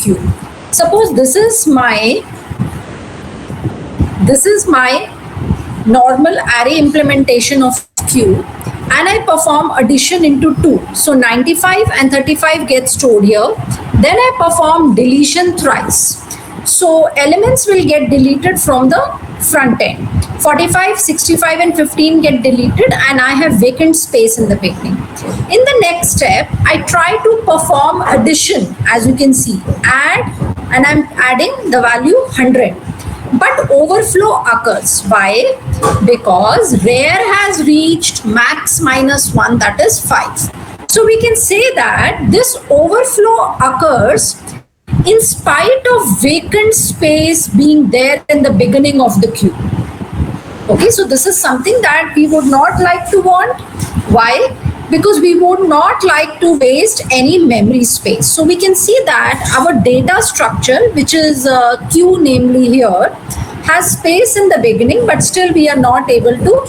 Q. Suppose this is my normal array implementation of Q, and I perform addition into 2. So 95 and 35 get stored here. Then I perform deletion thrice. So elements will get deleted from the front end. 45, 65 and 15 get deleted, and I have vacant space in the beginning. In the next step, I try to perform addition. As you can see, add, and I'm adding the value 100. But overflow occurs. Why? Because rare has reached max minus 1, that is 5. So we can say that this overflow occurs in spite of vacant space being there in the beginning of the queue. Okay, so this is something that we would not like to want. Why? Because we would not like to waste any memory space. So we can see that our data structure, which is Q namely here, has space in the beginning, but still we are not able to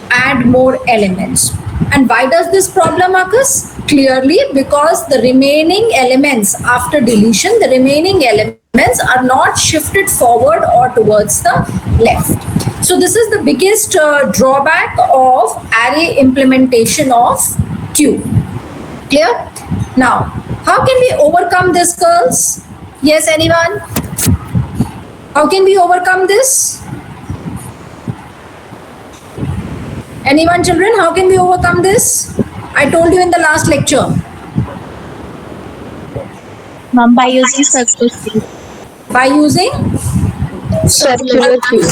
add more elements. And why does this problem occurs? Clearly because the remaining elements after deletion, the remaining elements are not shifted forward or towards the left. So this is the biggest drawback of array implementation of Q. Clear? Now, how can we overcome this, girls? Yes, anyone? How can we overcome this? Anyone, children? How can we overcome this? I told you in the last lecture. Ma'am, by using circular queue. By using Circular queue.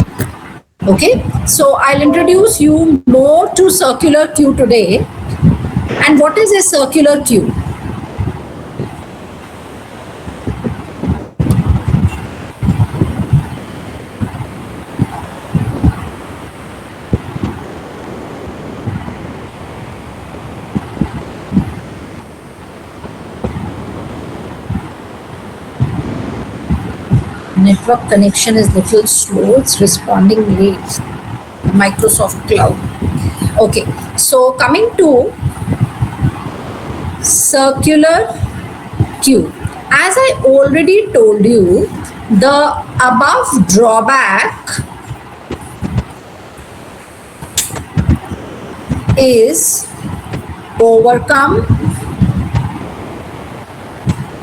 Okay, so I'll introduce you more to circular queue today. And what is a circular queue? Network connection is little slow, it's responding late. Microsoft Cloud. Okay, so coming to circular queue. As I already told you, the above drawback is overcome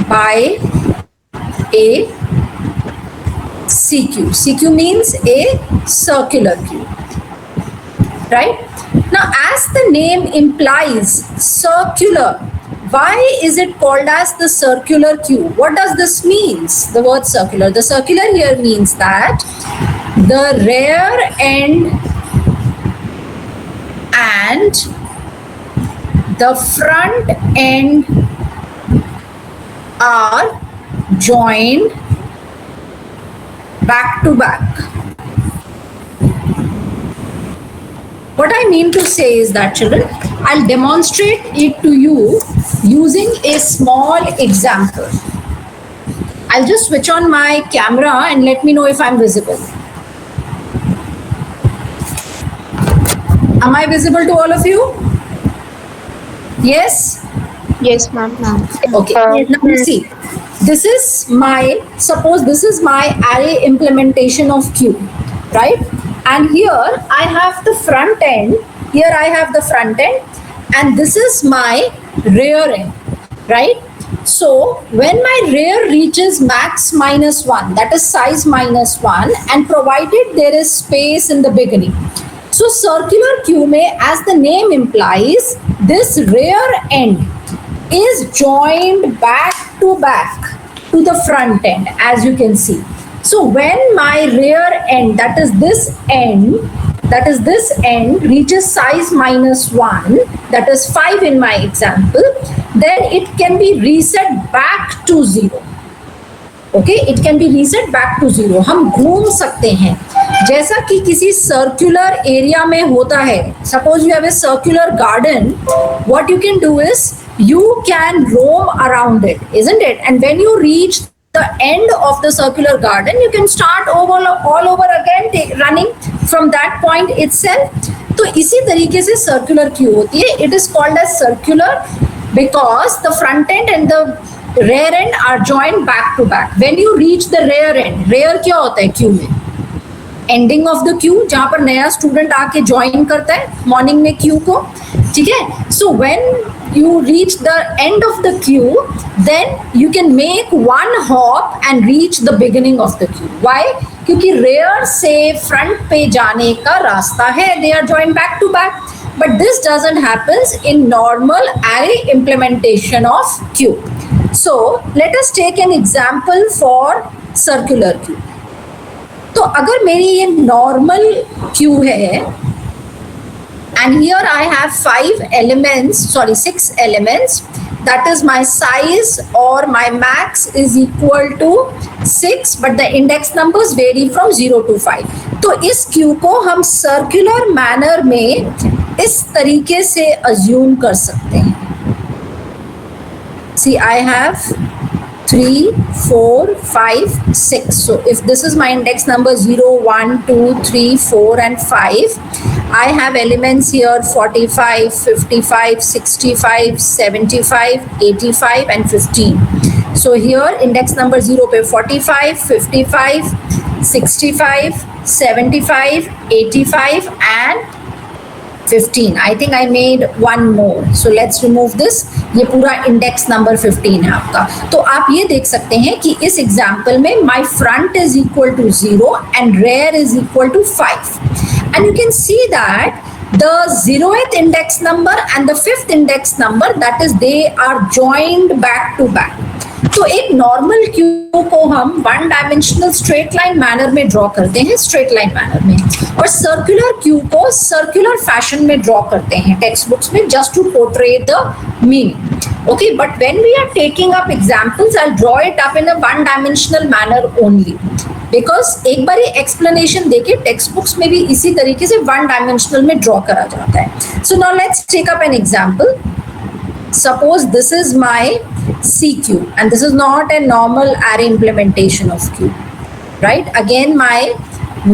by a CQ. CQ means a circular queue, right? Now, as the name implies, circular, why is it called as the circular queue? What does this mean? The word circular. The circular here means that the rear end and the front end are joined back to back. What I mean to say is that, children, I'll demonstrate it to you using a small example. I'll just switch on my camera and let me know if I'm visible. Am I visible to all of you? Yes? Yes, ma'am. Okay, now see. This is my, suppose this is my array implementation of Q, right? And here I have the front end, here I have the front end, and this is my rear end, right? So when my rear reaches max minus 1, that is size minus 1, and provided there is space in the beginning. So circular queue may, as the name implies, this rear end is joined back to the front end, as you can see. So when my rear end, that is this end reaches size minus 1, that is 5 in my example, then it can be reset back to 0. Okay, it can be reset back to 0. हम घूम सकते हैं जैसा कि किसी circular area में होता है. Suppose you have a circular garden, what you can do is you can roam around it, isn't it? And when you reach the end of the circular garden, you can start all over again, running from that point itself. तो इसी तरीके से circular queue होती है. It is called as circular because the front end and the rear end are joined back to back. When you reach the rear end, rear क्या होता है Q में? एंडिंग ऑफ द क्यू, जहां पर नया student आके join करता है मॉर्निंग में क्यू को, ठीक है. So when you reach the end of the queue, then you can make one hop and reach the beginning of the queue. Why? क्योंकि rear से front पे जाने का रास्ता है. They are joined back to back. But this doesn't happens in normal array implementation of queue. So let us take an example for circular queue. तो अगर मेरी ये normal queue है, and here I have 6 elements, that is my size or my max is equal to 6, but the index numbers vary from 0 to 5. तो इस queue को हम circular manner में इस तरीके से assume कर सकते हैं. See, I have 3, 4, 5, 6. So if this is my index number 0, 1, 2, 3, 4 and 5, I have elements here 45, 55, 65, 75, 85 and 15. So here index number 0 पे 45, 55, 65, 75, 85 and 15. I think I made one more. So let's remove this. ये पूरा index number 15 है आपका. तो आप ये देख सकते हैं कि इस example में my front is equal to 0 and rear is equal to 5. And you can see that the 0th index number and the 5th index number, that is they are joined back to back. तो एक normal queue को हम one dimensional straight line manner में draw करते हैं, straight line manner में, और circular queue को सर्कुलर फैशन में ड्रॉ करते हैं टेक्स्ट बुक्स में, just to portray the meaning. Okay, but when we are taking up examples, I will draw it up in a one dimensional manner only, because एक बार explanation देके text books में भी इसी तरीके से वन डायमेंशनल में ड्रॉ करा जाता है. So now let's take up an example. Suppose this is my CQ and this is not a normal array implementation of Q, right? Again, my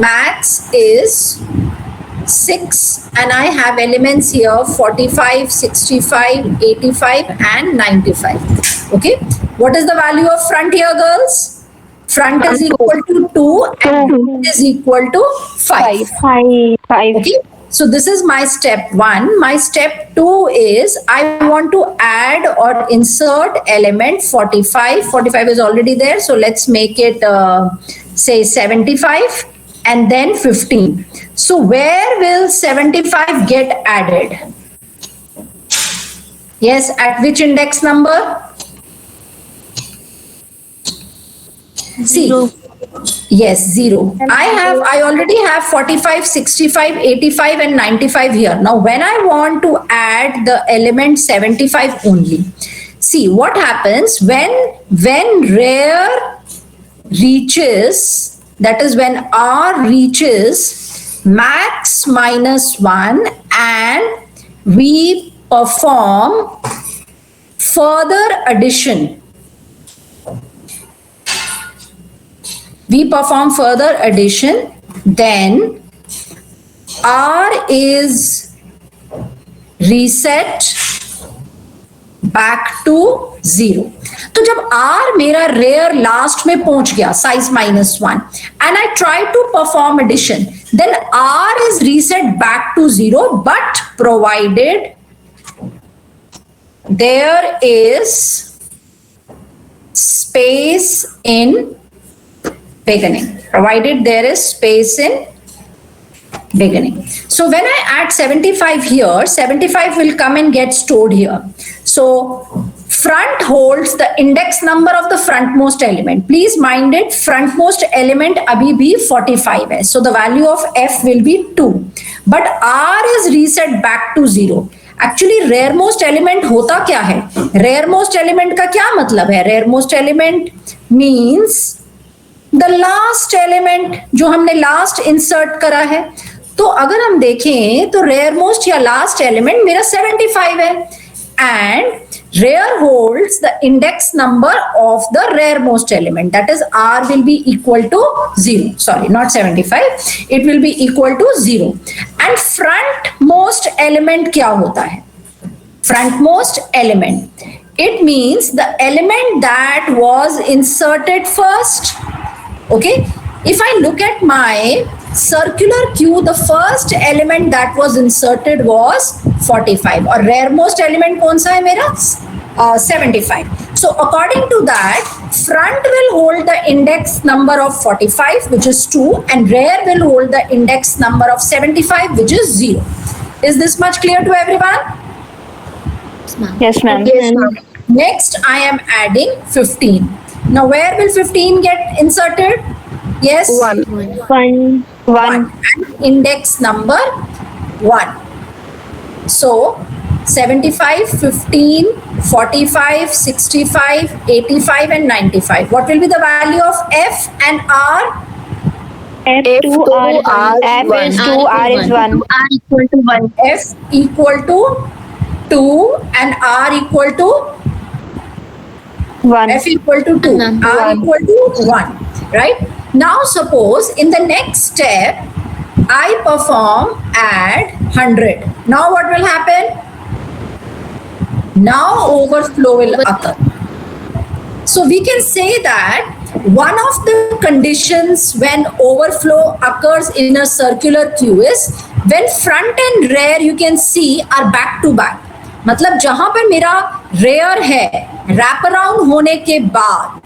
max is 6 and I have elements here 45, 65, 85 and 95. Okay, what is the value of front here, girls? Front is equal to 2 and front is equal to 5. 5. Okay. So this is my step 1. My step 2 is I want to add or insert element 45. 45 is already there. So let's make it say 75 and then 15. So where will 75 get added? Yes, at which index number? See. 0. Yes, 0. I already have 45, 65, 85 and 95 here. Now when I want to add the element 75 only, see what happens when rear reaches, that is when R reaches max minus 1 and we perform further addition. We perform further addition, then R is reset back to 0. तो जब R मेरा rear last में पहुंच गया size -1 and I try to perform addition, then R is reset back to 0, but provided there is space in beginning, provided there is space in beginning. So when I add 75 here, 75 will come and get stored here. So front holds the index number of the frontmost element. Please mind it, frontmost element abhi bhi 45 hai. So the value of F will be 2. But R is reset back to 0. Actually rearmost element hota kya hai? Rearmost element का क्या मतलब है? Rearmost element means the last element जो हमने last insert करा है. तो अगर हम देखें तो rearmost या last element मेरा 75 है and rear holds the index number of the rearmost element, that is R will be equal to 0. Sorry, not 75, it will be equal to 0. And frontmost element क्या होता है? Frontmost element It means the element that was inserted first. Okay, if I look at my circular queue, the first element that was inserted was 45 और reremost element कौन सा है मेरा 75. So according to that, front will hold the index number of 45, which is 2, and rear will hold the index number of 75, which is 0. Is this much clear to everyone? Yes, ma'am. Yes, ma'am. Next, I am adding 15. Now, where will 15 get inserted? Yes? 1. 1. 1. And index number 1. So, 75, 15, 45, 65, 85 and 95. What will be the value of F and R? F2R. F is 2, R is 1. R equal to 1. F equal to 2 and R equal to 1. F equal to 2, R equal to 1, right? Now suppose in the next step, I perform add 100. Now what will happen? Now overflow will occur. So we can say that one of the conditions when overflow occurs in a circular queue is when front and rear you can see are back to back. मतलब जहां पर मेरा rare है wrap around होने के बाद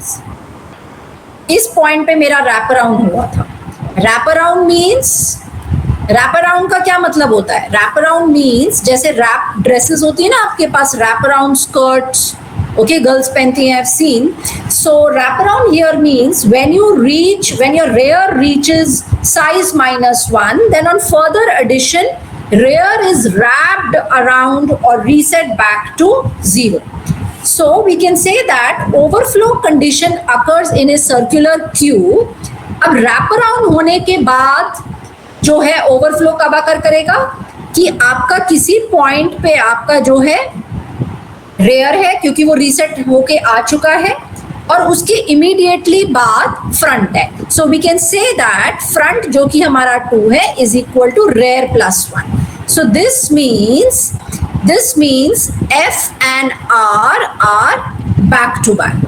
इस point पे मेरा रैप अराउंड हुआ था. Wrap around means wrap around का क्या मतलब होता है? रैप अराउंड मीन्स जैसे रैप ड्रेसेस होती है ना आपके पास, wrap around skirts, okay, girls penti I have seen. So wrap around here means when your rear reaches size -1, then on further addition rear is wrapped around or reset back to 0. So we can say that overflow condition occurs in a circular queue. अब wrap around होने के बाद जो है overflow कब occur करेगा कि आपका किसी पॉइंट पे आपका जो है रेयर है क्योंकि वो रीसेट होके आ चुका है और उसके इमीडिएटली बाद फ्रंट है. So we can say that front जो कि हमारा 2 है is equal to rear +1. So this means F and R are back to back.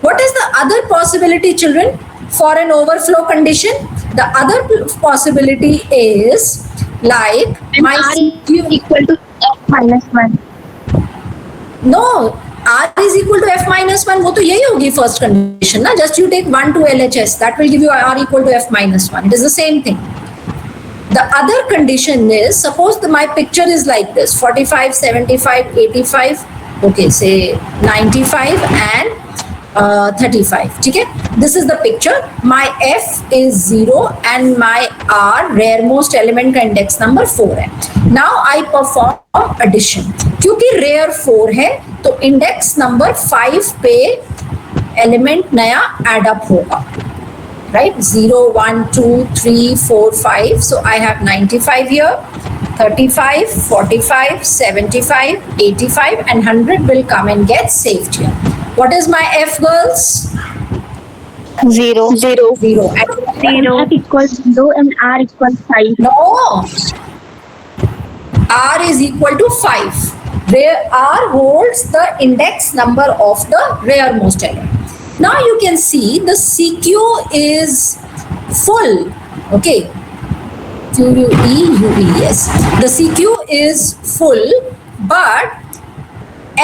What is the other possibility, children, for an overflow condition? The other possibility is like my R is equal to F minus 1. No, R is equal to F minus 1. वो तो यही होगी first condition ना. Just you take 1 to LHS. That will give you R equal to F minus 1. It is the same thing. The other condition is, suppose my picture is like this: 45, 75, 85, okay, say 95 and 35. ठीक है? This is the picture. My F is 0 and my R, rearmost element का index number 4 है. Now I perform addition. क्योंकि rear 4 है तो index number 5 पे element नया add up होगा. Right? 0, 1, 2, 3, 4, 5. So I have 95 here. 35, 45, 75, 85 and 100 will come and get saved here. What is my F, girls? 0. 0. 0. F equals 0 and R equals 5. No. R is equal to 5. Where R holds the index number of the rearmost element. Now you can see the CQ is full. Okay. QUE, yes. The CQ is full, but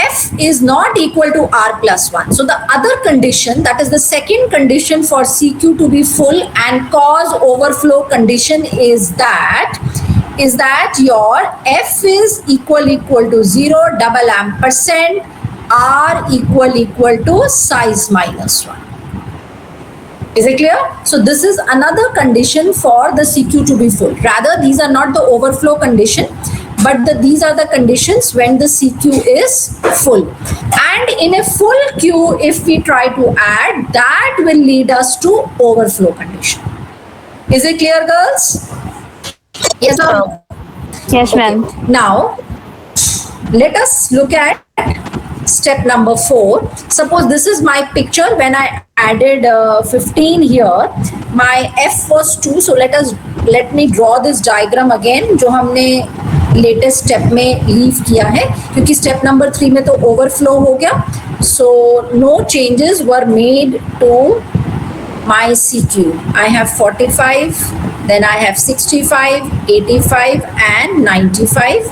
F is not equal to R plus 1. So the other condition, that is the second condition for CQ to be full and cause overflow condition is that your F is equal to 0 double ampersand R equal to size -1. Is it clear? So this is another condition for the CQ to be full. Rather, these are not the overflow condition, but these are the conditions when the CQ is full. And in a full queue, if we try to add, that will lead us to overflow condition. Is it clear, girls? Yes or no? Yes, ma'am. Now, let us look at step number 4. Suppose this is my picture when I added 15 here. My F was 2. So let me draw this diagram again. जो हमने latest step में leave किया है, क्योंकि step number 3 में तो overflow हो गया. So no changes were made to my CQ. I have 45, then I have 65, 85 and 95.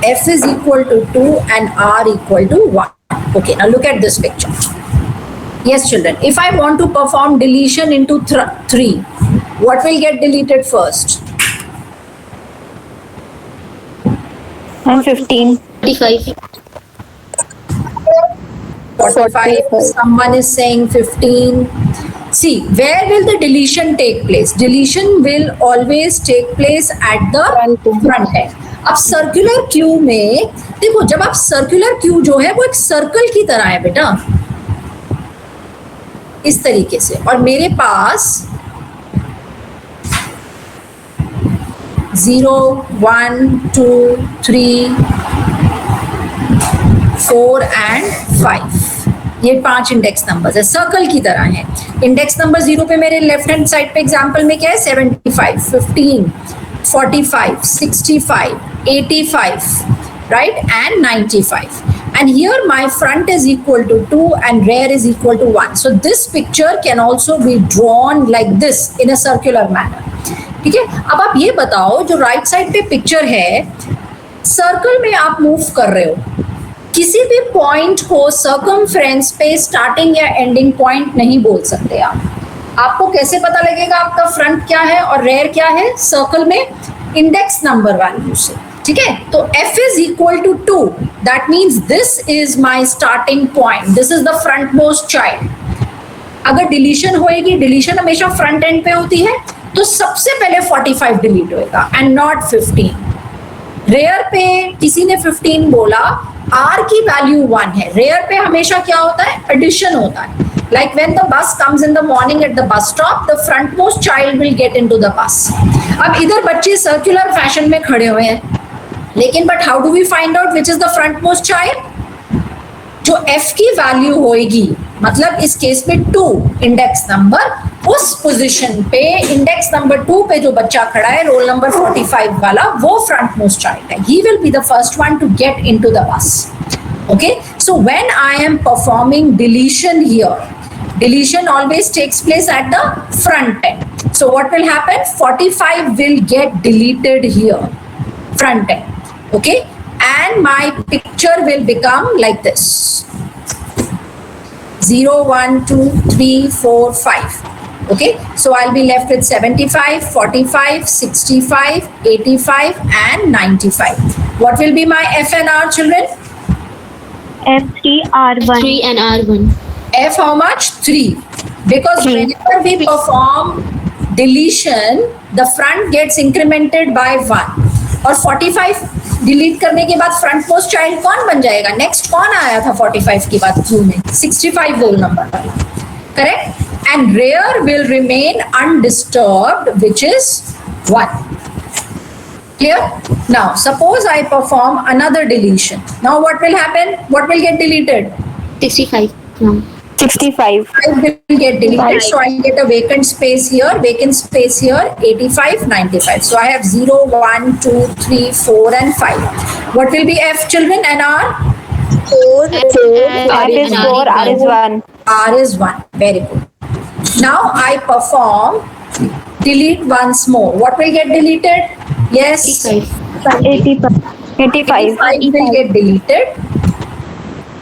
F is equal to 2 and R equal to 1. Okay, now look at this picture. Yes, children, if I want to perform deletion into 3, what will get deleted first? And 15. 45. 45. Someone is saying 15. See, where will the deletion take place? Deletion will always take place at the front end. अब circular queue में देखो, जब आप circular queue जो है वो एक circle की तरह है बेटा, इस तरीके से, और मेरे पास 0, 1, 2, 3, 4 and 5. ये 5 इंडेक्स नंबर्स है, सर्कल की तरह है. इंडेक्स नंबर 0 पे मेरे लेफ्ट हैंड साइड पे एग्जांपल में क्या है? 75, 15, 45, 65, 85, right, and 95. And here my front is equal to 2 and rear is equal to 1. So this picture can also be drawn like this in a circular manner. ठीक है. अब आप ये बताओ, जो राइट साइड पे पिक्चर है, सर्कल में आप मूव कर रहे हो, किसी भी पॉइंट को सर्कमफ्रेंस पे स्टार्टिंग या एंडिंग पॉइंट नहीं बोल सकते आप. आपको कैसे पता लगेगा आपका फ्रंट क्या है और रेयर क्या है सर्कल में? इंडेक्स नंबर वैल्यू से. ठीक है. तो F is equal to 2. That means this is my starting point. This is the frontmost child. अगर डिलीशन होएगी, डिलीशन हमेशा फ्रंट एंड पे होती है, तो सबसे पहले 45 डिलीट होएगा एंड नॉट 15. रेयर पे किसी ने 15 बोला, R की वैल्यू 1 है. रेयर पे हमेशा क्या होता है? एडिशन होता है. Like when the bus comes in the morning at the bus stop, the frontmost child will get into the bus. अब इधर बच्चे सर्कुलर फैशन में खड़े हुए हैं, लेकिन but how do we find out which is the frontmost child? जो F की वैल्यू होएगी, मतलब इस केस में 2 इंडेक्स नंबर, उस पोजीशन पे इंडेक्स नंबर 2 पे जो बच्चा खड़ा है, रोल नंबर 45 वाला, वो फ्रंट मोस्ट चाइल्ड है. He will be the first one to get into the bus. Okay, so when I am performing deletion here, deletion always takes place at the front end. So what will happen? 45 will get deleted here, front end. Okay, and my picture will become like this: 0, 1, 2, 3, 4, 5. Okay, so I'll be left with 75, 45, 65, 85 and 95. What will be my F and R, children? F3 R1. 3 and R1. F how much? 3. Because 3. whenever we perform deletion, the front gets incremented by 1. और 45 delete करने के बाद front most child कौन बन जाएगा? Next कौन आया था 45 के बाद क्यू में? 65 रोल नंबर वाला. Correct. And rear will remain undisturbed, which is 1. Clear? Now, suppose I perform another deletion. Now, what will happen? What will get deleted? 65 now. 65. 5 will get deleted. So, I get a vacant space here, 85, 95. So, I have 0, 1, 2, 3, 4 and 5. What will be F, children, and R? 4. F is 4, R is 1. R is 1. Very good. Now, I perform delete once more. What will get deleted? Yes. 85. 85. 5 will get deleted.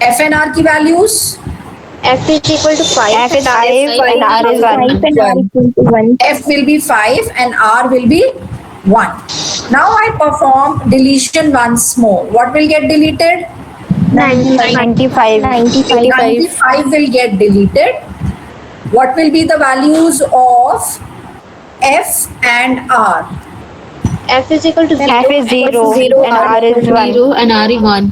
F and R की values? F is equal to 5. F is 5 and R is 1. 5 and R equal to 1. F will be 5 and R will be 1. Now I perform deletion once more. What will get deleted? 95. 95 will get deleted. What will be the values of F and R? F is equal to 0. F is 0 and R is 1. 0 and R is 1.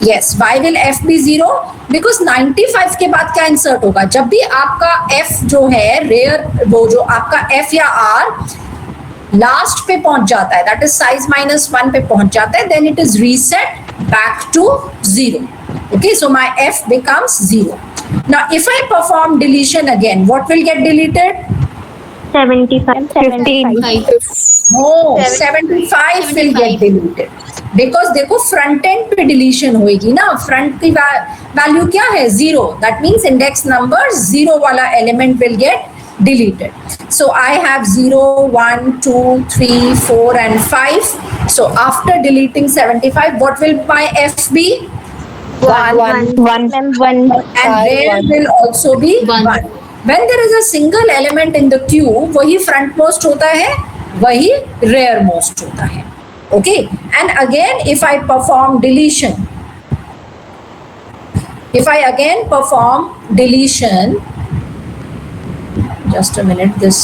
Yes. Why will F be 0? Because 95 के बाद क्या insert होगा? जब भी आपका F जो है rare, वो जो आपका F या R लास्ट पे पहुंच जाता है, दैट इज साइज -1 पे पहुंच जाता है, then it is reset back to 0. Okay, so my F becomes 0. Now, if I perform deletion again, what will get deleted? 75. 15. 5. No, 75 will get deleted because देखो front end पे deletion होएगी ना, front की value क्या है 0, that means index number 0 वाला element will get deleted. So I have 0, 1, 2, 3, 4 and 5. So after deleting 75, what will my F be? 1. One. And there will also be 1. When there is a single element in the queue, वही frontmost होता है, वही rearmost होता है. Okay, and again if I perform deletion, just a minute, this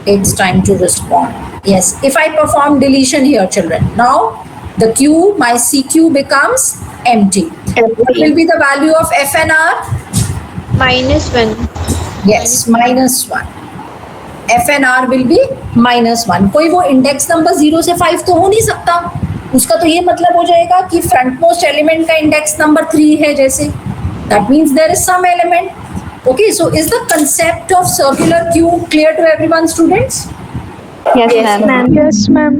takes time to respond. Yes, if I perform deletion here, children, now the queue, my CQ becomes empty. What will be the value of FNR? -1. Yes, -1. FNR will be -1. कोई वो index number 0 से 5 तो हो नहीं सकता, उसका तो ये मतलब हो जाएगा कि फ्रंट मोस्ट एलिमेंट का इंडेक्स नंबर 3 है जैसे. That means there is some element. Okay, so is the concept of circular queue clear to everyone, students? Yes, ma'am. Yes, ma'am.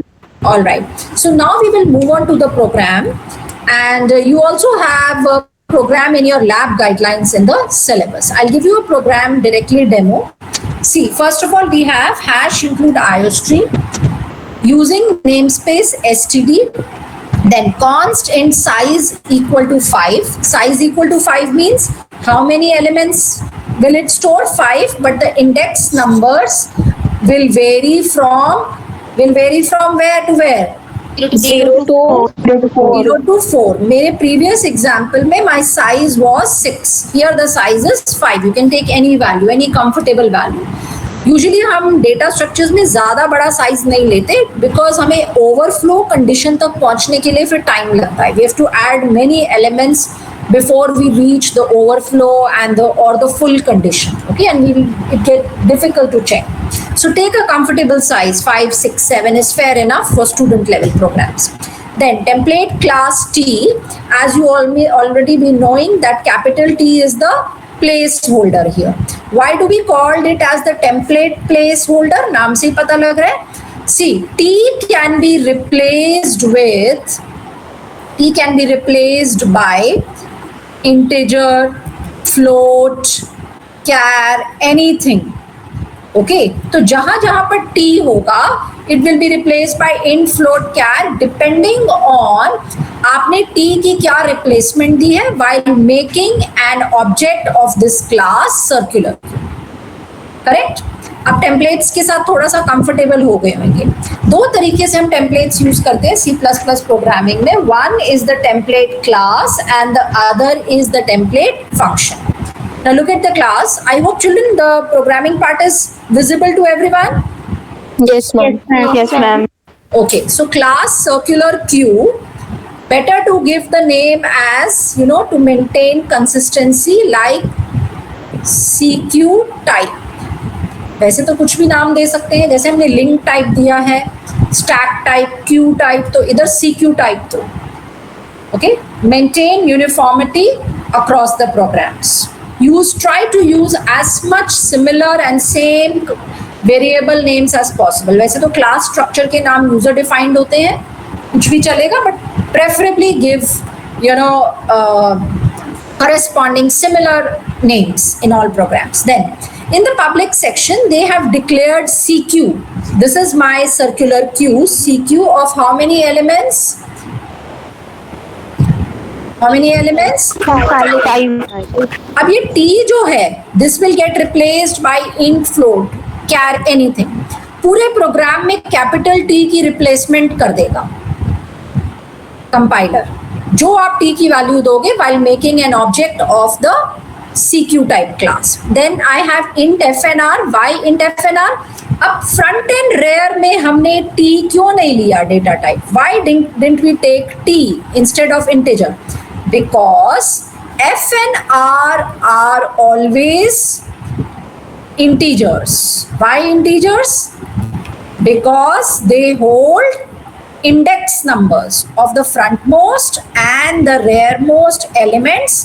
All right. So now we will move on to the program, and you also have a program in your lab guidelines in the syllabus. I'll give you a program directly demo. See, first of all, we have hash include IOStream using namespace std, then const int size equal to 5. Size equal to 5 means how many elements will it store? 5, but the index numbers will vary from where to where? 0 to 4. 0 to 4. मेरे previous example में my size was 6. Here the size is 5. You can take any value, any comfortable value. Usually हम data structures में ज़्यादा बड़ा size नहीं लेते because हमें overflow condition तक पहुंचने के लिए फिर टाइम लगता है. We have to add many elements before we reach the overflow and the full condition. Okay, and we it get difficult to check. So take a comfortable size. 5, 6, 7 is fair enough for student level programs. Then template class T, as you all may already be knowing that capital T is the placeholder here. Why do we called it as the template placeholder? नाम से ही पता लग रहा है. See, T can be replaced by integer, float, char, anything. Okay, तो जहां जहां पर T होगा it will be replaced by int, float, char depending on आपने T की क्या रिप्लेसमेंट दी है while making an object of this class circular. Correct. अब टेम्पलेट्स के साथ थोड़ा सा कंफर्टेबल हो गए होंगे. 2 तरीके से हम टेम्पलेट्स यूज करते हैं C++ प्रोग्रामिंग में. One is the template class and the other is the template function. Now look at the class. I hope children the programming part is visible to everyone. Yes, ma'am. Yes, ma'am. Okay, so class circular queue. Better to give the name as, to maintain consistency, like CQ type. वैसे तो कुछ भी नाम दे सकते हैं, जैसे हमने link type दिया है, स्टैक टाइप, क्यू टाइप, तो इधर CQ टाइप दो. Okay, maintain uniformity across the programs. Try to use as much similar and same variable names as possible. वैसे तो class structure के नाम user defined होते हैं, कुछ भी चलेगा, but preferably give corresponding similar names in all programs. Then in the public section they have declared CQ. This is my circular queue. CQ of how many elements? How many elements? 5. अब ये T जो है this will get replaced by int, float, char, anything. पूरे programme में capital T की replacement कर देगा compiler, जो आप T की वैल्यू दोगे while making an object of the CQ type class. Then I have int FNR. Why int FNR? अब फ्रंट एंड रेयर में हमने T क्यों नहीं लिया data type? Why didn't we take T instead of integer? Because F and R are always integers. Why integers? Because they hold index numbers of the frontmost and the rearmost elements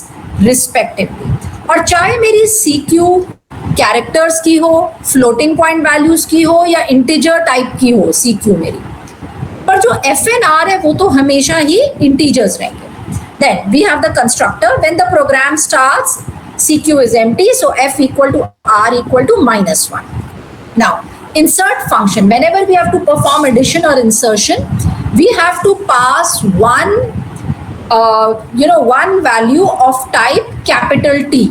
respectively. और चाहे मेरी CQ characters की हो, floating point values की हो या integer type की हो सी क्यू मेरी, पर जो एफ एन आर है वो तो हमेशा ही इंटीजर्स रहेंगे. Then we have the constructor when the program starts CQ is empty, so f equal to r equal to -1. Now, insert function. Whenever we have to perform addition or insertion, we have to pass one value of type capital T.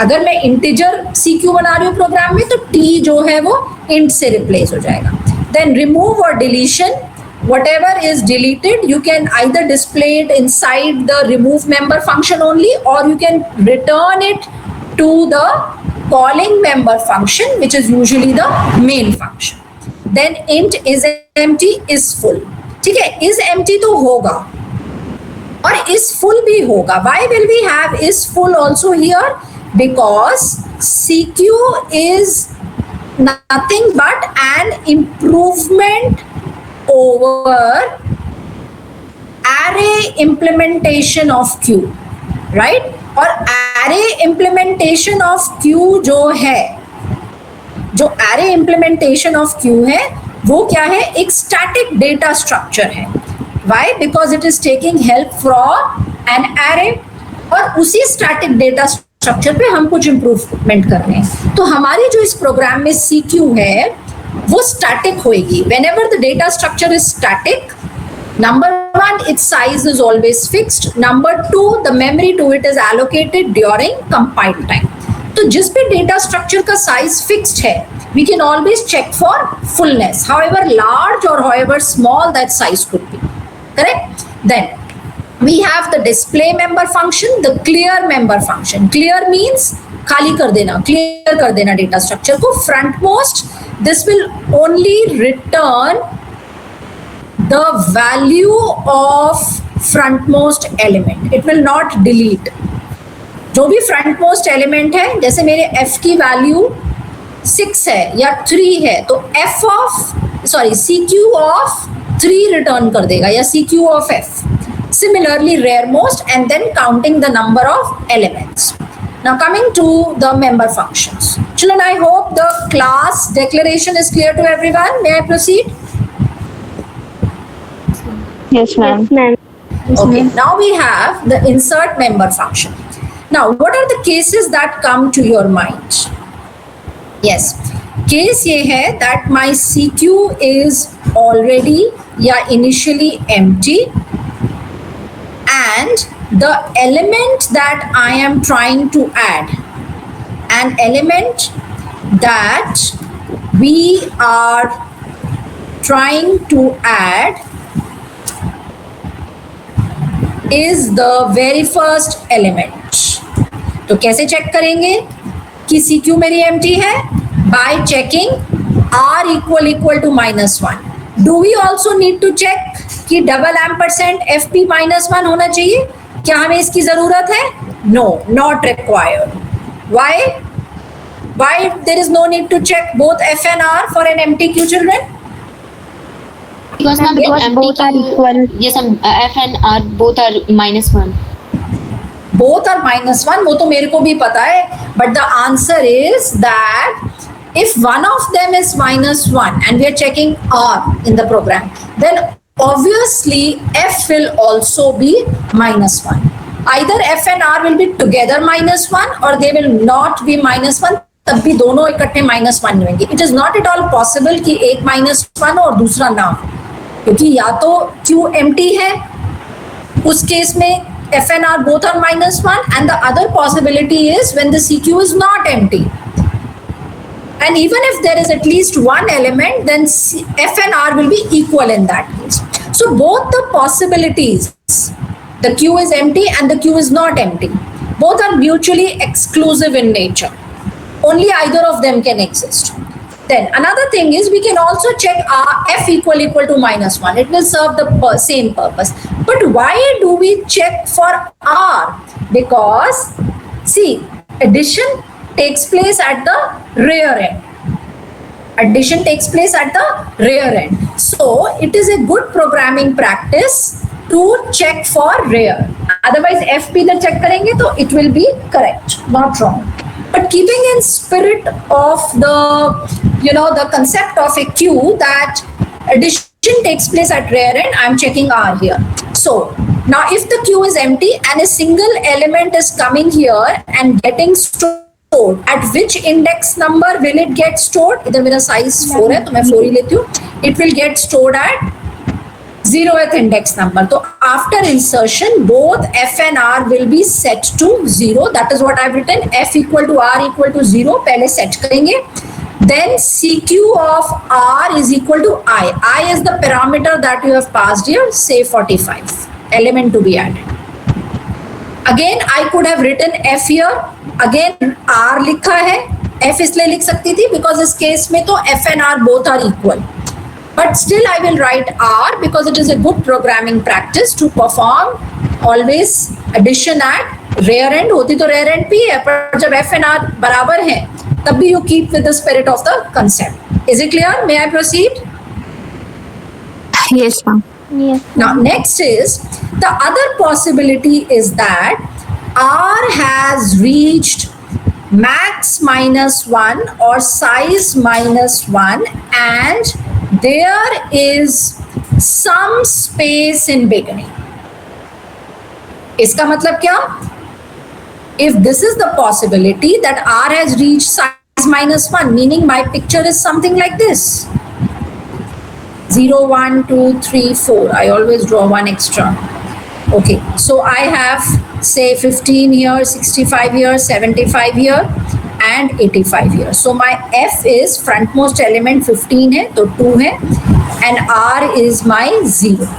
अगर मैं integer CQ बना रही हूँ programme में तो T जो है वो int से replace हो जाएगा. Then remove or deletion. Whatever is deleted, you can either display it inside the remove member function only, or you can return it to the calling member function, which is usually the main function. Then int is empty is full. ठीक है, is empty तो होगा और is full भी होगा. Why will we have is full also here? Because CQ is nothing but an improvement over array implementation of Q, right? और array implementation of Q जो है, जो array implementation of Q है वो क्या है, एक static data structure है. Why? Because it is taking help from an array और उसी static data structure पे हम कुछ improvement कर रहे हैं. तो हमारी जो इस प्रोग्राम में CQ है वो स्टैटिक होएगी. Whenever the data structure is static, number one, its size is always fixed. Number two, the memory to it is allocated during compile time. तो जिस भी data structure का size fixed है, we can always check for fullness, however large or however small that size could be. Correct? Then we have the display member function, the clear member function. Clear means खाली कर देना, clear कर देना data structure को. Frontmost, this will only return the value of frontmost element, it will not delete. जो भी फ्रंटमोस्ट element है, जैसे मेरे f की वैल्यू 6 है या 3 है तो CQ ऑफ 3 रिटर्न कर देगा या CQ of f. Similarly, rearmost and then counting the number of elements. Now coming to the member functions. Children, I hope the class declaration is clear to everyone. May I proceed? Yes, ma'am. Okay, now we have the insert member function. Now, what are the cases that come to your mind? Yes, case ये है that my CQ is already या initially empty and the element that I am trying to add, an element that we are trying to add is the very first element. तो कैसे check करेंगे कि CQ मेरी empty है? By checking R equal to -1. Do we also need to check कि double ampersand FP -1 होना चाहिए? क्या हमें इसकी जरूरत है? No, not required. Why there is no need to check both F and R for an empty Q, children? Because ma'am, both are equal. Yes, F and R both are -1. Both are -1, वो तो मेरे को भी पता है, but the answer is that if one of them is -1 and we are checking R in the program, then obviously F will also be -1. Either F and R will be together -1 or they will not be -1. तब भी दोनों इकट्ठे -1 होंगे. It is not at all possible कि एक -1 और दूसरा ना हो, क्योंकि या तो Q empty है, उस केस में F and R both are -1, and the other possibility is when the CQ is not empty. And even if there is at least one element, then F and R will be equal in that case. So both the possibilities, the Q is empty and the Q is not empty, both are mutually exclusive in nature. Only either of them can exist. Then another thing is we can also check F equal to -1. It will serve the same purpose. But why do we check for R? Because see, addition takes place at the rear end. Addition takes place at the rear end. So it is a good programming practice to check for rear. Otherwise FP इधर check करेंगे तो it will be correct, not wrong. But keeping in spirit of the concept of a queue that addition takes place at rear end, I'm checking R here. So now if the queue is empty and a single element is coming here and getting stored, at which index number will it get stored? इधर मेरा size 4 है तो मैं 4 ही लेती हूँ. It will get stored at 0th index number. So after insertion, both F and R will be set to 0. That is what I've written. F equal to R equal to 0. पहले set करेंगे. Then CQ of R is equal to I. I is the parameter that you have passed here. Say 45 element to be added. Again, I could have written F here. Again, R लिखा है. F इसलिए लिख सकती थी because इस case में तो F and R both are equal. But still I will write R because it is a good programming practice to perform always addition at rear end. होती तो rear end भी है, पर जब F and R बराबर हैं, तब भी you keep with the spirit of the concept. Is it clear? May I proceed? Yes, ma'am. Yes. Now next is the other possibility is that R has reached max -1 or size -1 and there is some space in beginning. इसका मतलब क्या? If this is the possibility that R has reached size -1, meaning my picture is something like this. 0, 1, 2, 3, 4. I always draw one extra. Okay, so I have say 15 here, 65 here, 75 here and 85 here. So my F is frontmost element 15 है तो 2 है and R is my 0.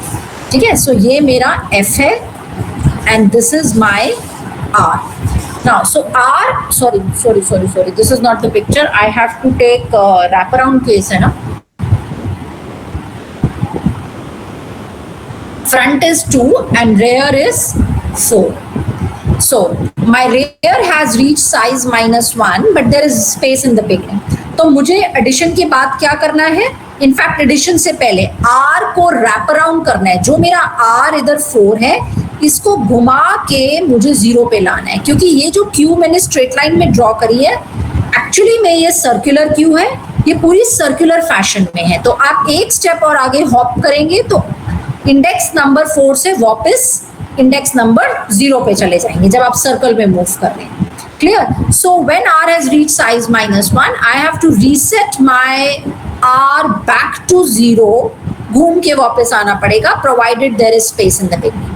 ठीक है, so ये मेरा F है and this is my R. Now, so R, sorry, this is not the picture. I have to take wraparound case है ना. Front is 2 and rear is 4. So my rear has reached size -1 but there is space in the beginning. तो मुझे addition के बाद क्या करना है? In fact addition से पहले R को wrap around करना है. जो मेरा R इधर 4 है, इसको घुमा के मुझे 0 पे लाना है, क्योंकि ये जो Q मैंने straight line में draw करी है, actually में ये circular Q है, ये पूरी circular fashion में है. तो आप एक step और आगे hop करेंगे तो इंडेक्स नंबर 4 से वापस इंडेक्स नंबर 0 पे चले जाएंगे जब आप सर्कल में मूव कर रहे हैं. Clear? So when R has reached size -1, I have to reset my R back to 0. घूम के वापस आना पड़ेगा provided there is space in the beginning.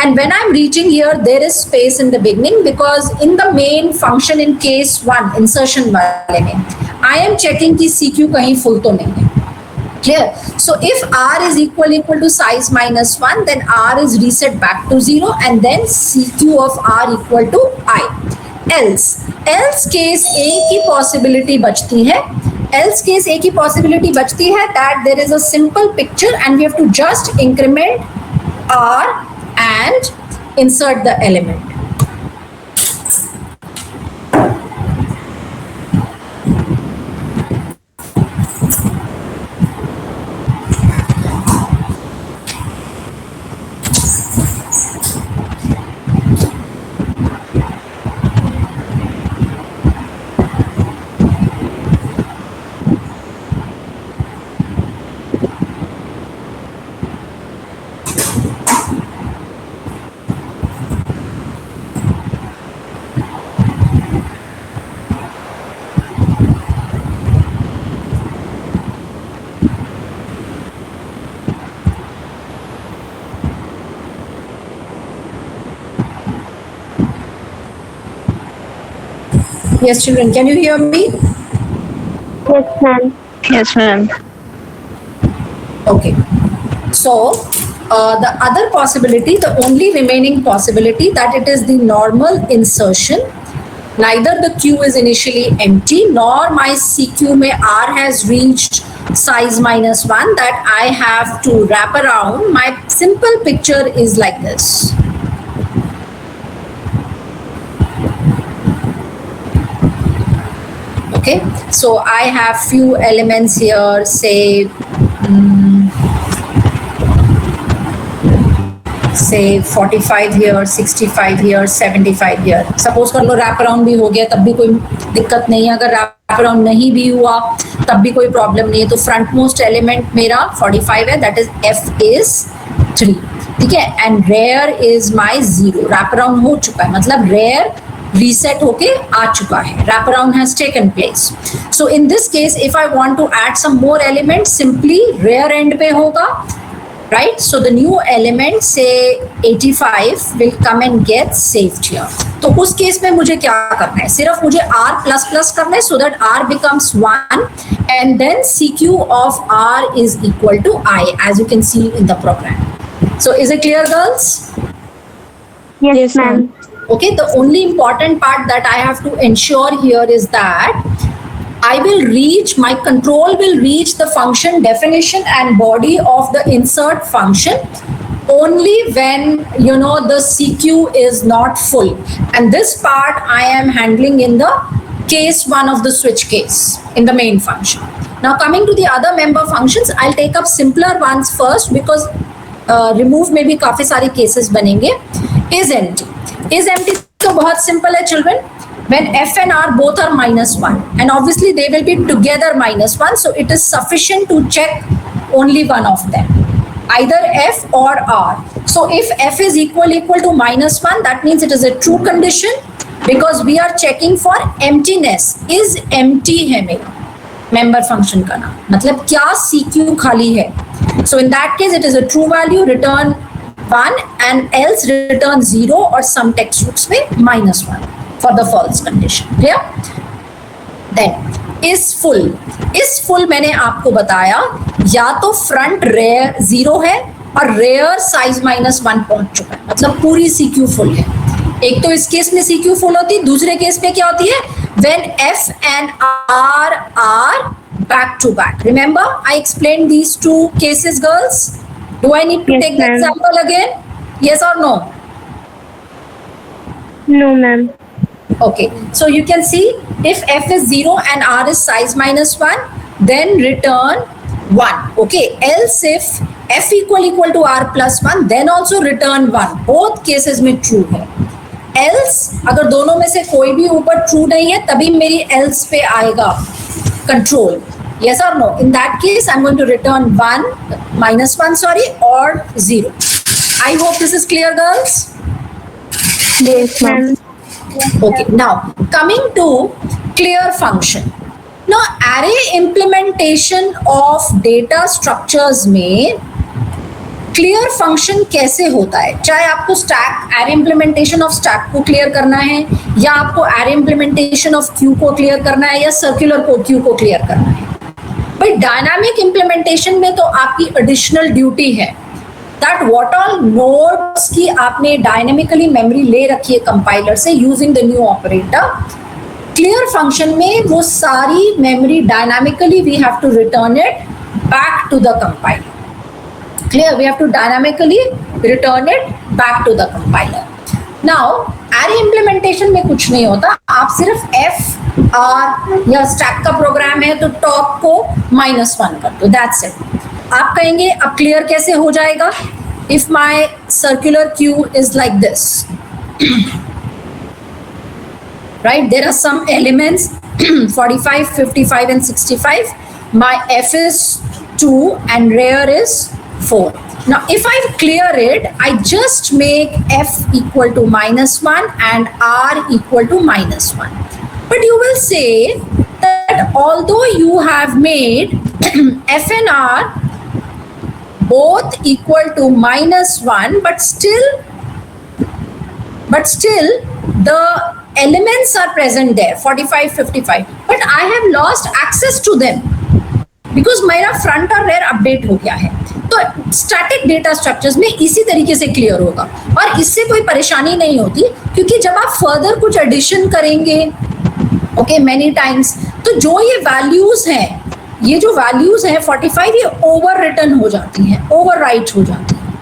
And when I'm reaching here, there is space in the beginning because in the main function in case 1 insertion वाले में I am checking कि CQ कहीं full तो नहीं है. Clear? So if R is equal to size -1, then R is reset back to 0 and then CQ of R equal to I. Else case एक ही possibility बचती है. Else case एक ही possibility बचती है that there is a simple picture and we have to just increment R and insert the element. Yes, children, can you hear me? Yes, ma'am. Yes, ma'am. Okay. So, the other possibility, the only remaining possibility, that it is the normal insertion. Neither the Q is initially empty, nor my CQ में R has reached size -1 that I have to wrap around. My simple picture is like this. Okay, so I have few elements here, say से 45 here, 65 here, 75 here. Suppose कर लो wrap around भी हो गया, तब भी कोई दिक्कत नहीं है. अगर रैप अराउंड नहीं भी हुआ तब भी कोई प्रॉब्लम नहीं है. तो फ्रंट मोस्ट एलिमेंट मेरा 45 है, दैट इज f is 3. ठीक है, and rear is my 0. Wrap around हो चुका है, मतलब रेयर रीसेट होके आ चुका है. Wrap around has taken place. So in this case if I want to add some more element, simply rear end पे होगा. Right, so the new element say 85 will come and get saved here. तो उस case में मुझे क्या करना है, सिर्फ मुझे r प्लस प्लस करना है so that r becomes 1 and then CQ of r is equal to I, as you can see in the program. So is it clear, girls? Yes, ma'am. Okay, the only important part that I have to ensure here is that I will reach, my control will reach the function definition and body of the insert function only when, you know, the CQ is not full. And this part I am handling in the case 1 of the switch case in the main function. Now coming to the other member functions, I'll take up simpler ones first because remove में भी काफी सारे cases बनेंगे. Is empty. Is empty तो बहुत simple है children. When f and r both are -1 and obviously they will be together -1, so it is sufficient to check only one of them, either f or r. So if f is equal to -1, that means it is a true condition because we are checking for emptiness. Is empty है मेरा member function का नाम, मतलब क्या CQ खाली है. So in that case it is a true value, return 1 and else return 0 or some textbooks में -1 for the false condition. Clear? Then is full. Is full मैंने आपको बताया या तो फ्रंट रेयर 0 है और रेयर साइज -1 पहुंच चुका है, मतलब पूरी CQ फुल है. एक तो इस केस में CQ फुल होती है, दूसरे केस में क्या होती है, when f and r are back to back. Remember I explained these two cases, girls. Do I need to Yes, take the ma'am. example again? Yes or no? No, ma'am. Okay, so you can see if f is 0 and r is size -1, then return 1. Okay, else if f equal to r plus 1, then also return 1. Both cases में true है. Else अगर दोनों में से कोई भी ऊपर true नहीं है तभी मेरी else पे आएगा control. Yes or no? In that case I'm going to return 1, -1 sorry, or 0. I hope this is clear, girls. Yes, ma'am. Okay, now coming to clear function. Now array implementation of data structures में clear function कैसे होता है, चाहे आपको stack array implementation of stack को clear करना है या आपको array implementation of queue को clear करना है या circular को queue को clear करना है. But dynamic implementation में तो आपकी additional duty है that what all nodes की आपने dynamically memory ले रखी है compiler से using the new operator. Clear function में वो सारी memory dynamically we have to return it back to the compiler. Clear? We have to dynamically return it back to the compiler. Now array implementation में कुछ नहीं होता, आप सिर्फ f r या stack का प्रोग्राम है तो top को -1 कर दो, that's it. आप कहेंगे अब क्लियर कैसे हो जाएगा, if my circular queue is like this, right, there are some elements 45, 55 and 65. My f is 2 and rear is 4. Now if I clear it, I just make f equal to -1 and r equal to -1. But you will say that although you have made f and r both equal to -1, but still the elements are present there, 45, 55, but I have lost access to them because मेरा front और rare update हो गया है. तो static data structures में इसी तरीके से क्लियर होगा और इससे कोई परेशानी नहीं होती, क्योंकि जब आप फर्दर कुछ एडिशन करेंगे ओके मैनी टाइम्स, तो जो ये वैल्यूज हैं, ये जो वैल्यूज हैं 45, ये ओवर रिटर्न हो जाती हैं, ओवर राइट हो जाती हैं.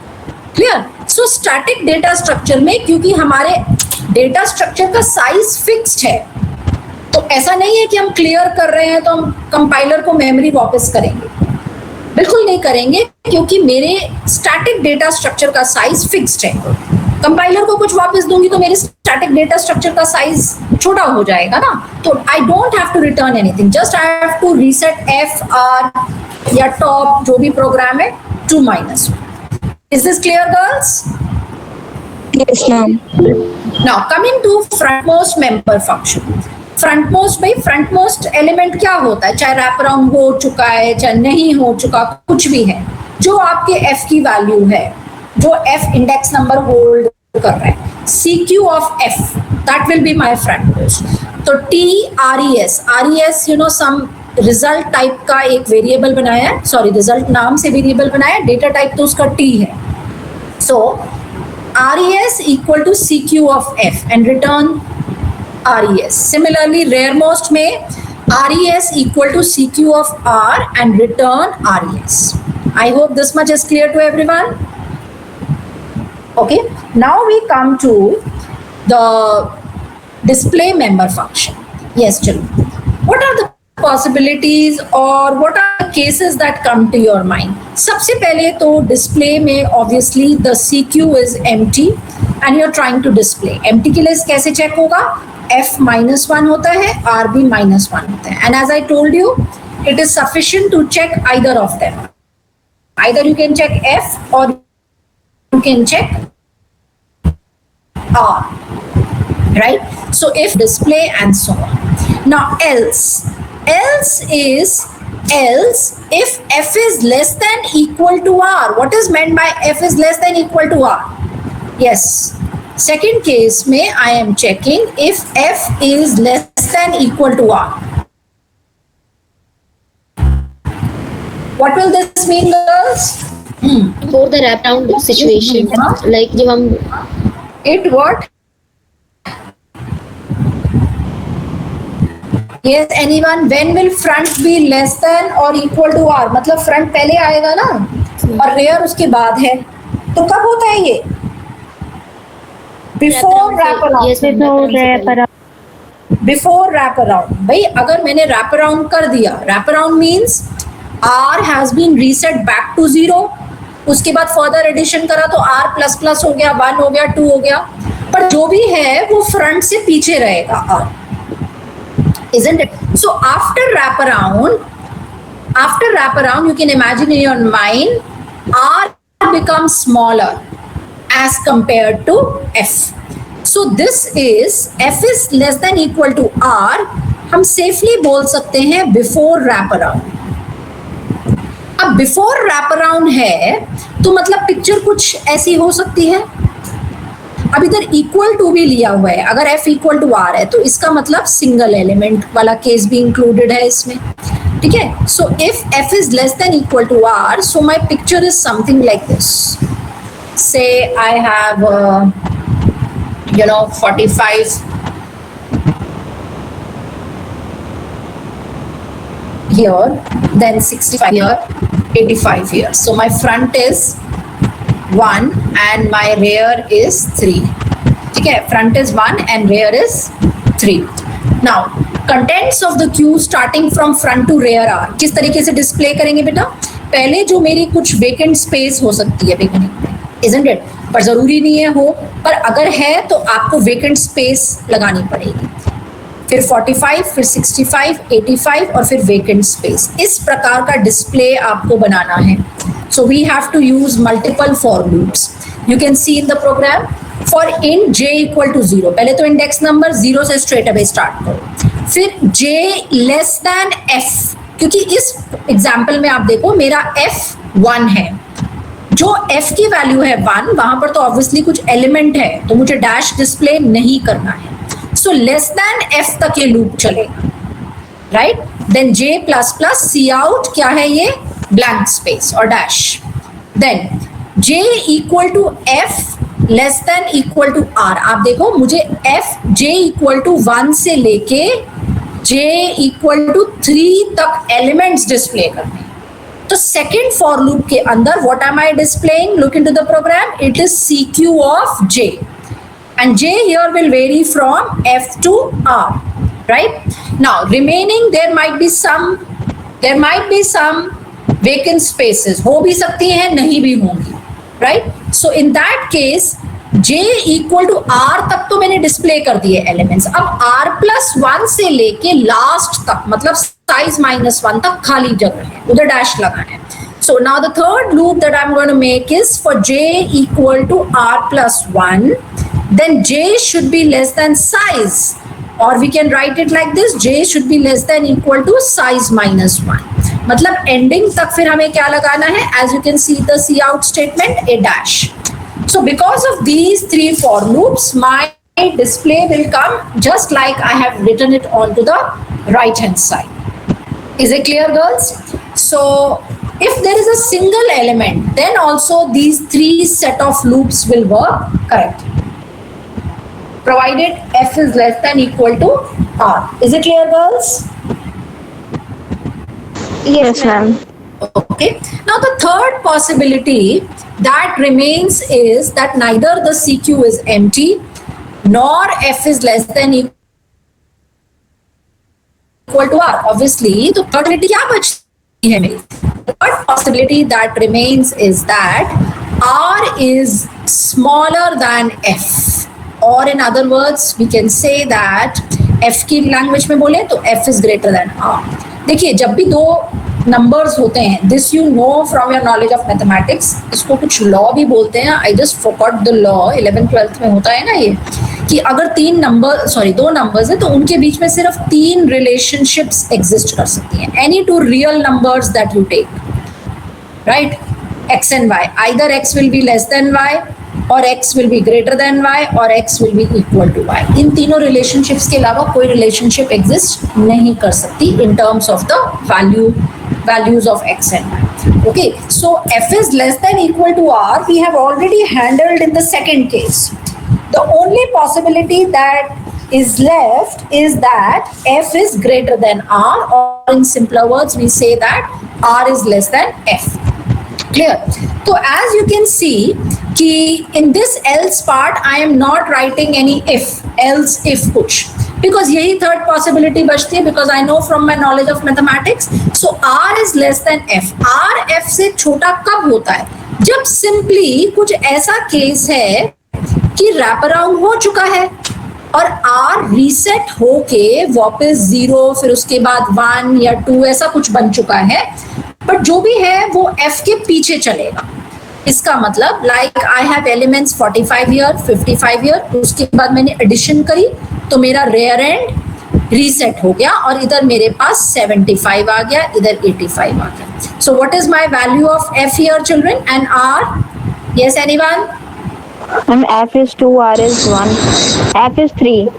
Clear? So static data structure में क्योंकि हमारे डेटा स्ट्रक्चर का साइज फिक्स्ड है, तो ऐसा नहीं है कि हम क्लियर कर रहे हैं तो हम कंपाइलर को मेमोरी वापस करेंगे. बिल्कुल नहीं करेंगे, क्योंकि मेरे स्टैटिक डेटा स्ट्रक्चर का साइज फिक्स्ड है। कंपाइलर को कुछ वापस दूंगी तो मेरे स्टैटिक डेटा स्ट्रक्चर का साइज छोटा हो जाएगा ना, तो I don't have to return anything, just I have to reset F R या टॉप जो भी प्रोग्राम है to -1. Is this clear girls? Yes, ma'am. Now coming to frontmost member function. Frontmost, भाई फ्रंटमोस्ट एलिमेंट क्या होता है, चाहे wrap around हो चुका है चाहे नहीं हो चुका, कुछ भी है, जो आपके एफ की वैल्यू है, जो एफ इंडेक्स नंबर होल्ड कर रहा है, CQ of F, that will be my frontmost. तो RES you know some result type का एक वेरिएबल बनाया है, सॉरी रिजल्ट नाम से वेरिएबल बनाया है, डेटा टाइप तो उसका T है. सो RES equal to CQ of F and return RES. Similarly, rearmost में RES equal to CQ of R and return RES. I hope this much is clear to everyone. Okay, now we come to the display member function. Yes, children. What are the possibilities or what are the cases that come to your mind? सबसे पहले तो display में obviously the CQ is empty and you're trying to display. Empty के लिए कैसे check होगा? F -1 होता है, RB -1 होता है. And as I told you, it is sufficient to check either of them. Either you can check F or you can check R. Right? So if display and so on. Now else is if F is less than equal to R. What is meant by F is less than equal to R? Yes. Second case में I am checking if F is less than equal to R. What will this mean, girls? For the wraparound situation, like जब हम It what? Yes, anyone? When will front be less than or equal to R? मतलब front पहले आएगा ना और rear उसके बाद है, तो कब होता है ये? Before wraparound. Yes, Before wraparound. Before wraparound. भाई अगर मैंने wraparound कर दिया, wraparound means R has been reset back to 0. उसके बाद further addition करा तो R++ हो गया, 1 हो गया, 2 हो गया, पर जो भी है वो front से पीछे रहेगा R. Isn't it? So after wraparound, you can imagine in your mind, R becomes smaller as compared to F. So this is F is less than equal to R. हम safely बोल सकते हैं before wraparound. अब before wraparound है तो मतलब picture कुछ ऐसी हो सकती है. अब इधर इक्वल टू भी लिया हुआ है, अगर F इक्वल टू R है तो इसका मतलब सिंगल एलिमेंट वाला केस भी इंक्लूडेड है इसमें, ठीक है. So if F is less than equal to R, so my picture is something like this. Say I have 45 here, then 65 here, 85 here. So my front is 1 and my rear is 3. ठीक है, front is 1 and rear is 3. Now contents of the queue starting from front to rear are किस तरीके से display करेंगे बेटा? पहले जो मेरी कुछ वेकेंट स्पेस हो सकती है बिगिनिंग में, isn't it? पर जरूरी नहीं है हो, पर अगर है तो आपको वेकेंट स्पेस लगानी पड़ेगी. फिर 45, फिर 65, 85 और फिर वेकेंट स्पेस. इस प्रकार का डिस्प्ले आपको बनाना है. So we have to use multiple for loops. You can see in the program for int j equal to 0. पहले तो इंडेक्स नंबर 0 से straight away start करो. फिर j less than f, क्योंकि इस एग्जाम्पल में आप देखो मेरा f 1 है, जो f की वैल्यू है 1, वहां पर तो ऑब्वियसली कुछ एलिमेंट है तो मुझे डैश डिस्प्ले नहीं करना है. सो लेस देन f तक ये लूप चलेगा, right. Then j plus c out क्या है ये? ब्लैंक स्पेस और dash. Then j equal to f less than equal to r. आप देखो मुझे j इक्वल टू 1 से लेके j इक्वल टू 3 तक एलिमेंट्स डिस्प्ले करने. तो सेकेंड फॉर लूप के अंदर what am I displaying? Look into the program. It is CQ of j and j here will vary from f to r, right? Now remaining there might be some vacant spaces हो भी सकती हैं, नहीं भी होंगी, right? So in that case J equal to R तक तो मैंने डिस्प्ले कर दिए एलिमेंट्स. अब R+1 से लेके लास्ट तक, मतलब साइज -1 तक खाली जगह है, उधर डैश लगाना है. So now the third loop that I'm going to make is for J equal to R+1, then J should be less than size, or we can write it like this: J should be less than equal to size -1. मतलब ending तक फिर हमें क्या लगाना है? As you can see the Cout statement, a dash. So because of these three for loops, my display will come just like I have written it onto the right hand side. Is it clear, girls? So if there is a single element, then also these three set of loops will work correctly, provided f is less than equal to r. Is it clear, girls? Yes, ma'am. Okay. Now the third possibility that remains is that neither the CQ is empty nor f is less than equal to r. Obviously, तो third possibility क्या बचती है मेरी? The third possibility that remains is that r is smaller than f, or in other words, we can say that f की language में बोले तो f is greater than r. देखिए, जब भी दो नंबर्स होते हैं, this you know from your knowledge of mathematics, इसको कुछ लॉ भी बोलते हैं. I just forgot the law, 11th-12th में होता है ना ये, कि अगर दो नंबर्स है तो उनके बीच में सिर्फ 3 रिलेशनशिप्स एग्जिस्ट कर सकती हैं. Any two real numbers that you take, right, x and y, either x will be less than y or x will be greater than y or x will be equal to y. इन तीनों relationships के अलावा कोई relationship exist नहीं कर सकती in terms of the values of x and y. Okay, so f is less than equal to r we have already handled in the second case. The only possibility that is left is that f is greater than r, or in simpler words we say that r is less than f. Clear? So as you can see कि in this else part I am not writing any if, else if कुछ, because यही third possibility बचती है, because I know from my knowledge of mathematics. So r is less than f. r f से छोटा कब होता है? जब simply कुछ ऐसा केस है कि रैप अराउंड हो चुका है और r रीसेट होके वापस 0, फिर उसके बाद 1 या 2 ऐसा कुछ बन चुका है, बट जो भी है वो f के पीछे चलेगा. इसका मतलब like I have elements 45 year, 55 year, उसके बाद मैंने एडिशन करी तो मेरा रेयर एंड रीसेट हो गया और इधर मेरे पास 75 आ गया, इधर 85 आ गया. So what is my value of f here children and r? Yes anyone? Ma'am, f is 2, r is 1. f is 3.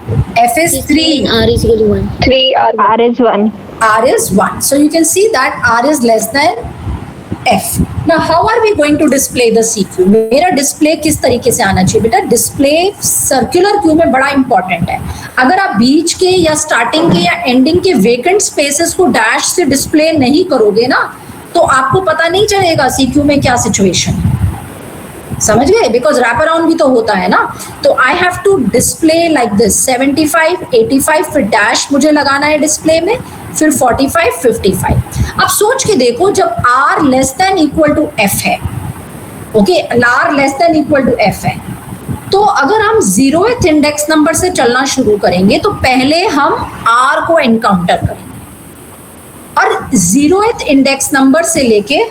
f is 3, R is equal to 1. 3, r is 1. r is 1. So you can see that r is less than f. Now how are we going to display the CQ? मेरा display किस तरीके से आना चाहिए बेटा? Display circular queue में बड़ा important है. अगर आप बीच के या स्टार्टिंग के या एंडिंग के वेकेंट स्पेसेस को डैश से डिस्प्ले नहीं करोगे ना, तो आपको पता नहीं चलेगा CQ में क्या सिचुएशन है. समझ गए? बिकॉज रैप अराउंड भी तो होता है ना. तो I have to display like this 75, 85, फिर डैश मुझे लगाना है डिस्प्ले में, फिर 45, 55. अब सोच के देखो, जब r less than equal to f है, okay, r less than equal to f है, तो अगर हम 0th इंडेक्स नंबर से चलना शुरू करेंगे तो पहले हम r को एनकाउंटर करेंगे और 0th इंडेक्स नंबर से लेके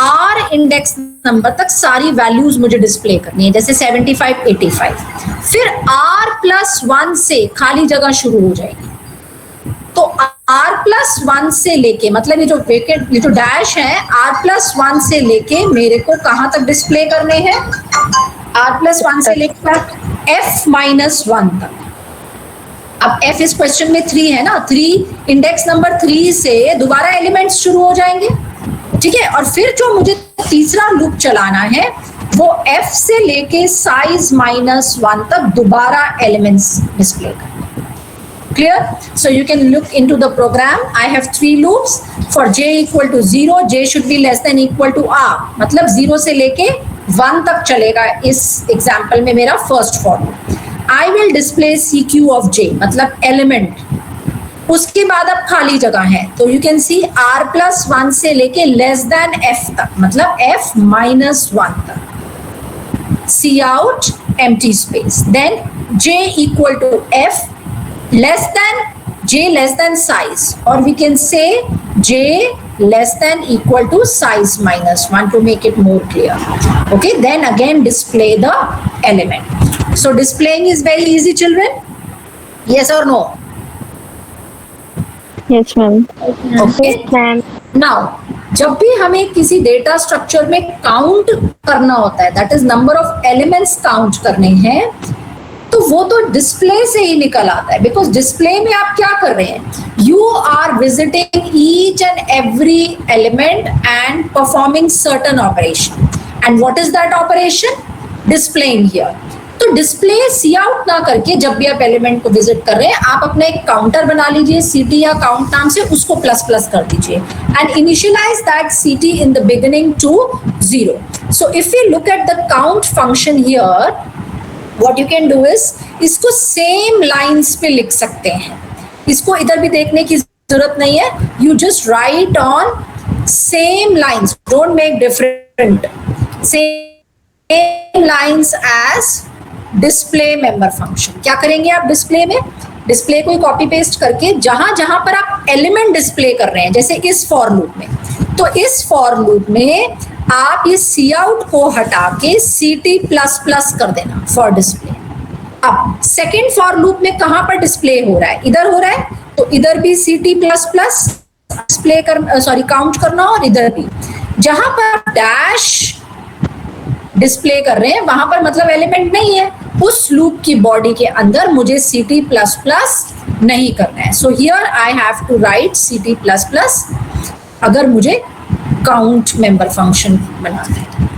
r इंडेक्स नंबर तक सारी वैल्यूज मुझे डिस्प्ले करनी है, जैसे 75, 85. फिर r+1 से खाली जगह शुरू हो जाएगी. तो r+1 से लेके, मतलब ये जो वेकेंट, ये जो डैश है, r+1 से लेके मेरे को कहां तक डिस्प्ले करने हैं? r+1 से लेकर f-1 तक. अब f इस क्वेश्चन में 3 है ना, 3 इंडेक्स नंबर 3 से दोबारा एलिमेंट्स शुरू हो जाएंगे, ठीक है. और फिर जो मुझे तीसरा लूप चलाना है वो f से लेके साइज -1 तक दोबारा एलिमेंट्स डिस्प्ले करना. Clear? So you can look into the program. I have 3 loops. For j equal to 0, j should be less than equal to r. मतलब 0 से लेके 1 तक चलेगा इस एग्जाम्पल में मेरा first for loop. I will display CQ of j, मतलब element उसके बाद अब खाली जगह है, तो यू कैन सी r+1 से लेके लेस देन f तक, मतलब f-1 तक. C out empty space. Then j equal to f less than j less than size, or we can say j less than equal to size -1 to make it more clear. Okay, then again display the element. So displaying is very easy, children. Yes or no? Yes, ma'am. Okay. Ma'am. Now, जब भी हमें किसी data structure में count करना होता है, that is number of elements count करने हैं, तो वो तो डिस्प्ले से ही निकल आता है. बिकॉज डिस्प्ले में आप क्या कर रहे हैं, you are visiting each and every element and performing certain operation. And what is that operation? Displaying here. तो डिस्प्ले सी आउट ना करके जब भी आप एलिमेंट को विजिट कर रहे हैं, आप अपना एक काउंटर बना लीजिए सीटी या काउंट नाम से, उसको प्लस कर दीजिए and initialize that CT in the beginning to 0. So if you look at the count function here, what you can do is, इसको सेम लाइंस पे लिख सकते हैं. इसको इधर भी देखने की जरूरत नहीं है. You just write on same lines, don't make different, same lines as display member function. क्या करेंगे आप डिस्प्ले में? डिस्प्ले को कॉपी पेस्ट करके जहां जहां पर आप एलिमेंट डिस्प्ले कर रहे हैं, जैसे इस फॉर लूप में, तो इस फॉर लूप में आप ये सी आउट को हटा के CT++ कर देना फॉर डिस्प्ले. अब सेकेंड फॉर लूप में कहां पर डिस्प्ले हो रहा है? इधर हो रहा है, तो इधर भी CT++ डिस्प्ले कर काउंट करना, और इधर भी जहां पर डैश डिस्प्ले कर रहे हैं वहां पर मतलब एलिमेंट नहीं है, उस लूप की बॉडी के अंदर मुझे CT++ नहीं करना है. So here I have to write CT++ अगर मुझे काउंट मेंबर फंक्शन बनाना है.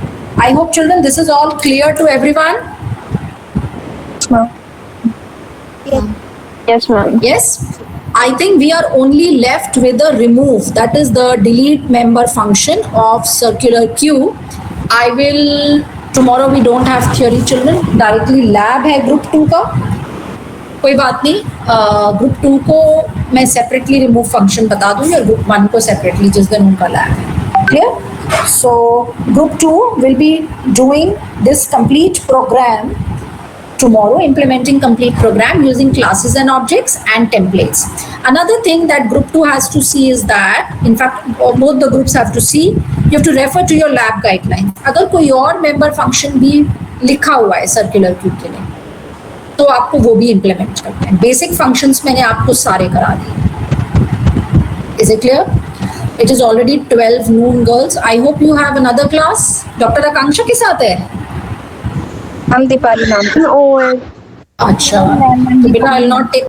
I hope children this is all clear to everyone. Yes, ma'am. Yes, I think we are only left with the remove, that is the delete member function of circular queue. I will, tomorrow we don't have theory children, directly lab है group 2 का. कोई बात नहीं, group 2 को मैं separately remove function बता दूंगी और group 1 को separately जिस दिन उनका lab है. Clear? So group 2 will be doing this complete program tomorrow, implementing complete program using classes and objects and templates. Another thing that group 2 has to see is that, in fact both the groups have to see, you have to refer to your lab guidelines. अगर कोई और member function भी लिखा हुआ है circular queue के लिए, तो आपको वो भी implement करना है. Basic functions मैंने आपको सारे करा दिए. Is it clear? It is already 12 noon, girls. I hope you have another class. Dr. Akanksha के साथ है? I'm Deepali, ma'am. अच्छा, तो बेटा I will not take